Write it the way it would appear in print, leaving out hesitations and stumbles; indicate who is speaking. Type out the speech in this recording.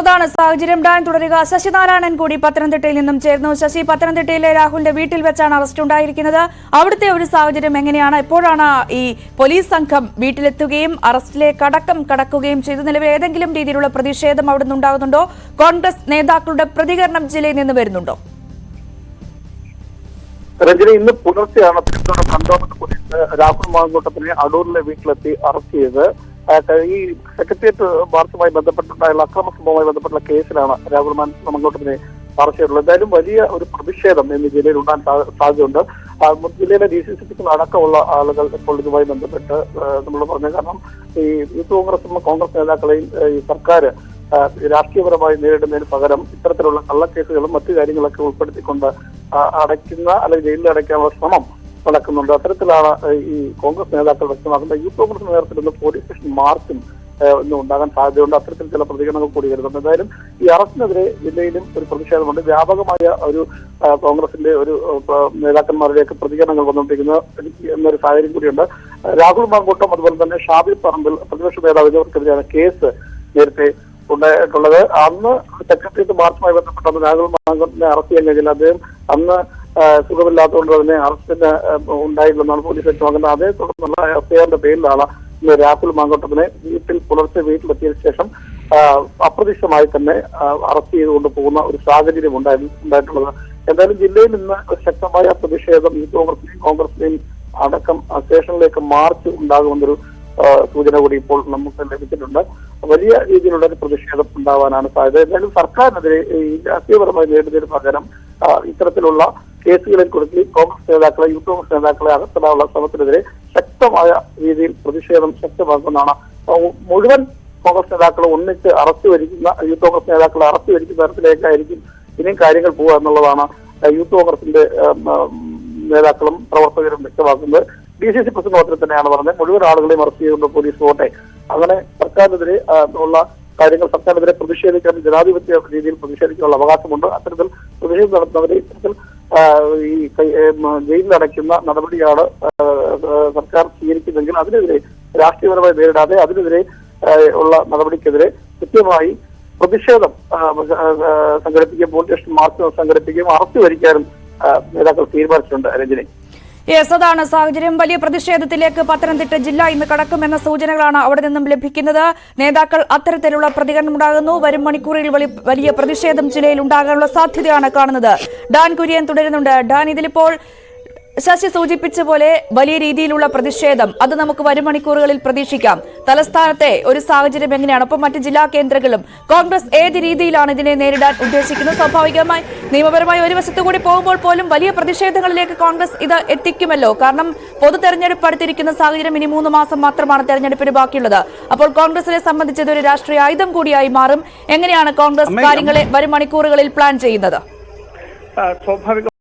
Speaker 1: അതാണ് സാഹചര്യം. ഡാൻ തുടരുക. ശശിനാരായണൻ കൂടി പത്തനംതിട്ടയിൽ നിന്നും ചേർന്നു. ശശി, പത്തനംതിട്ടയിലെ രാഹുലിന്റെ വീട്ടിൽ വെച്ചാണ് അറസ്റ്റ് ഉണ്ടായിരിക്കുന്നത്. അവിടുത്തെ ഒരു സാഹചര്യം എങ്ങനെയാണ്? എപ്പോഴാണ് ഈ പോലീസ് സംഘം വീട്ടിലെത്തുകയും അറസ്റ്റിലേക്ക് അടക്കം കടക്കുകയും ചെയ്തു? നിലവിൽ ഏതെങ്കിലും രീതിയിലുള്ള പ്രതിഷേധം അവിടെ നിന്നുണ്ടാകുന്നുണ്ടോ? കോൺഗ്രസ് നേതാക്കളുടെ പ്രതികരണം ജില്ലയിൽ നിന്ന് വരുന്നുണ്ടോ?
Speaker 2: രഞ്ജന, ഇന്ന് പുലർച്ചെയാണ് കണ്ടോൺമെന്റ് പോലീസ് രാഹുൽ മാങ്കൂട്ടത്തിനെ അടൂരിലെ വീട്ടിലെത്തി അറസ്റ്റ് ചെയ്ത് ഈ സെക്രട്ടേറിയറ്റ് മാർച്ചുമായി ബന്ധപ്പെട്ടുണ്ടായുള്ള അക്രമ സംഭവവുമായി ബന്ധപ്പെട്ടുള്ള കേസിലാണ് രാഹുൽ മാങ്കൂട്ടത്തിനെ അറസ്റ്റ് ചെയ്തിട്ടുള്ളത്. എന്തായാലും വലിയ ഒരു പ്രതിഷേധം ഇന്ന് ജില്ലയിൽ ഉണ്ടാകാൻ സാധ്യതയുണ്ട്. ജില്ലയിലെ DCCP അടക്കമുള്ള ആളുകൾ ഇപ്പോൾ ഇതുമായി ബന്ധപ്പെട്ട് നമ്മൾ പറഞ്ഞു. കാരണം ഈ യൂത്ത് കോൺഗ്രസ് നേതാക്കളെയും ഈ സർക്കാർ രാഷ്ട്രീയപരമായി നേരിടുന്നതിന് പകരം ഇത്തരത്തിലുള്ള കള്ളക്കേസുകളും മറ്റു കാര്യങ്ങളൊക്കെ ഉൾപ്പെടുത്തിക്കൊണ്ട് അടയ്ക്കുന്ന അല്ലെങ്കിൽ ജയിലിൽ അടയ്ക്കാനുള്ള ശ്രമം നടക്കുന്നുണ്ട്. അത്തരത്തിലാണ് ഈ കോൺഗ്രസ് നേതാക്കൾ വ്യക്തമാക്കുന്നത്. യൂത്ത് കോൺഗ്രസ് നേതൃത്വത്തിൽ നിന്ന് പോലീസ് സ്റ്റേഷൻ മാർച്ചും ഇന്ന് ഉണ്ടാകാൻ സാധ്യതയുണ്ട്. അത്തരത്തിൽ ചില പ്രതികരണങ്ങൾ കൂടി വരുന്നുണ്ട്. എന്തായാലും ഈ അറസ്റ്റിനെതിരെ ജില്ലയിലും ഒരു പ്രതിഷേധമുണ്ട്. വ്യാപകമായ ഒരു കോൺഗ്രസിന്റെ ഒരു നേതാക്കന്മാരുടെയൊക്കെ പ്രതികരണങ്ങൾ വന്നുകൊണ്ടിരിക്കുന്ന എന്നൊരു സാഹചര്യം കൂടിയുണ്ട്. രാഹുൽ മാങ്കൂട്ടം അതുപോലെ തന്നെ ഷാബി പറമ്പിൽ പ്രതിപക്ഷ നേതാവ് എന്നിവർക്കെതിരെയാണ് കേസ് നേരത്തെ ഉണ്ടായിട്ടുള്ളത്. അന്ന് സെക്രട്ടേറിയറ്റ് മാർച്ചുമായി ബന്ധപ്പെട്ട രാഹുൽ മാങ്കൂട്ടത്തിനെ അറസ്റ്റ് ചെയ്യാൻ കഴിഞ്ഞില്ല. അദ്ദേഹം അന്ന് സുഖമില്ലാത്തതുകൊണ്ട് തന്നെ അറസ്റ്റിന് ഉണ്ടായില്ലെന്നാണ് പോലീസ് വ്യക്തമാക്കുന്നത്. അതേ തുടർന്നുള്ള എഫ്ഐആറിന്റെ പേരിലാണ് ഇന്ന് രാഹുൽ മാങ്കൂട്ടത്തിനെ പുലർച്ചെ വീട്ടിലെത്തിയതിനു ശേഷം അപ്രതീക്ഷിതമായി തന്നെ അറസ്റ്റ് ചെയ്തുകൊണ്ട് പോകുന്ന ഒരു സാഹചര്യം ഉണ്ടായിട്ടുള്ളത്. എന്തായാലും ജില്ലയിൽ നിന്ന് ഒരു ശക്തമായ പ്രതിഷേധം യൂത്ത് കോൺഗ്രസിനെയും അടക്കം സ്റ്റേഷനിലേക്ക് മാർച്ച് ഉണ്ടാകുമെന്നൊരു സൂചന കൂടി ഇപ്പോൾ നമുക്ക് ലഭിച്ചിട്ടുണ്ട്. വലിയ രീതിയിലുള്ള ഒരു പ്രതിഷേധം ഉണ്ടാവാനാണ് സാധ്യത. എന്തായാലും സർക്കാരിനെതിരെ ഈ രാഷ്ട്രീയപരമായി നേരിടുന്നതിന് പകരം ഇത്തരത്തിലുള്ള കേസുകളിൽ കൊടുത്തി കോൺഗ്രസ് നേതാക്കളെ യൂത്ത് കോൺഗ്രസ് നേതാക്കളെ അകത്തിടാനുള്ള ശ്രമത്തിനെതിരെ ശക്തമായ രീതിയിൽ പ്രതിഷേധം ശക്തമാക്കുന്നതാണ്. മുഴുവൻ കോൺഗ്രസ് നേതാക്കളെ ഒന്നിച്ച് അറസ്റ്റ് വരിക്കുന്ന യൂത്ത് കോൺഗ്രസ് നേതാക്കളെ അറസ്റ്റ് വരിക്കുന്ന തരത്തിലേക്കായിരിക്കും ഇനിയും കാര്യങ്ങൾ പോവുക എന്നുള്ളതാണ് യൂത്ത് കോൺഗ്രസിന്റെ നേതാക്കളും പ്രവർത്തകരും വ്യക്തമാക്കുന്നത്. DCC പ്രസിഡന്റ് തന്നെയാണ് പറഞ്ഞത്. മുഴുവൻ ആളുകളെയും അറസ്റ്റ് ചെയ്തുകൊണ്ട് പോലീസ് പോട്ടെ, അങ്ങനെ സർക്കാരിനെതിരെ ഉള്ള കാര്യങ്ങൾ സർക്കാരിനെതിരെ പ്രതിഷേധിക്കാൻ ജനാധിപത്യ രീതിയിൽ പ്രതിഷേധിക്കാനുള്ള അവകാശമുണ്ട്. അത്തരത്തിൽ പ്രതിഷേധം നടത്തുന്നവരെ ഇത്തരത്തിൽ ഈ ജയിലിലടയ്ക്കുന്ന നടപടിയാണ് സർക്കാർ സ്വീകരിക്കുന്നതെങ്കിൽ അതിനെതിരെ രാഷ്ട്രീയപരമായി നേരിടാതെ അതിനെതിരെ ഉള്ള നടപടിക്കെതിരെ കൃത്യമായി പ്രതിഷേധം സംഘടിപ്പിക്കുകയും പോലീസ് സ്റ്റേഷൻ മാർച്ച് സംഘടിപ്പിക്കുകയും അറസ്റ്റ് വരിക്കാനും നേതാക്കൾ തീരുമാനിച്ചിട്ടുണ്ട്. രഞ്ജനി,
Speaker 1: അതാണ് സാഹചര്യം. വലിയ പ്രതിഷേധത്തിലേക്ക് പത്തനംതിട്ട ജില്ല ഇന്ന് കടക്കുമെന്ന സൂചനകളാണ് അവിടെ നിന്നും ലഭിക്കുന്നത്. നേതാക്കൾ അത്തരത്തിലുള്ള പ്രതികരണം ഉണ്ടാകുന്നു. വരും മണിക്കൂറിൽ വലിയ പ്രതിഷേധം ജില്ലയിൽ ഉണ്ടാകാനുള്ള സാധ്യതയാണ് കാണുന്നത്. ഡാൻ കുര്യൻ തുടരുന്നുണ്ട്. ഡാൻ, ഇതിലിപ്പോൾ ശശി സൂചിപ്പിച്ച പോലെ വലിയ രീതിയിലുള്ള പ്രതിഷേധം അത് നമുക്ക് വരും മണിക്കൂറുകളിൽ പ്രതീക്ഷിക്കാം. തലസ്ഥാനത്തെ ഒരു സാഹചര്യം എങ്ങനെയാണ്? ഒപ്പം മറ്റ് ജില്ലാ കേന്ദ്രങ്ങളും കോൺഗ്രസ് ഏത് രീതിയിലാണ് ഇതിനെ നേരിടാൻ ഉദ്ദേശിക്കുന്നത്? സ്വാഭാവികമായി നിയമപരമായി ഒരു വശത്തു കൂടി പോകുമ്പോൾ പോലും വലിയ പ്രതിഷേധങ്ങളിലേക്ക് കോൺഗ്രസ് ഇത് എത്തിക്കുമല്ലോ. കാരണം പൊതു തെരഞ്ഞെടുപ്പ് അടുത്തിരിക്കുന്ന സാഹചര്യം. ഇനി 3 മാസം മാത്രമാണ് തെരഞ്ഞെടുപ്പിന് ബാക്കിയുള്ളത്. അപ്പോൾ കോൺഗ്രസിനെ സംബന്ധിച്ച് ഇതൊരു രാഷ്ട്രീയ ആയുധം കൂടിയായി മാറും. എങ്ങനെയാണ് കോൺഗ്രസ് കാര്യങ്ങളെ വരും മണിക്കൂറുകളിൽ പ്ലാൻ ചെയ്യുന്നത്?
Speaker 2: സ്വാഭാവിക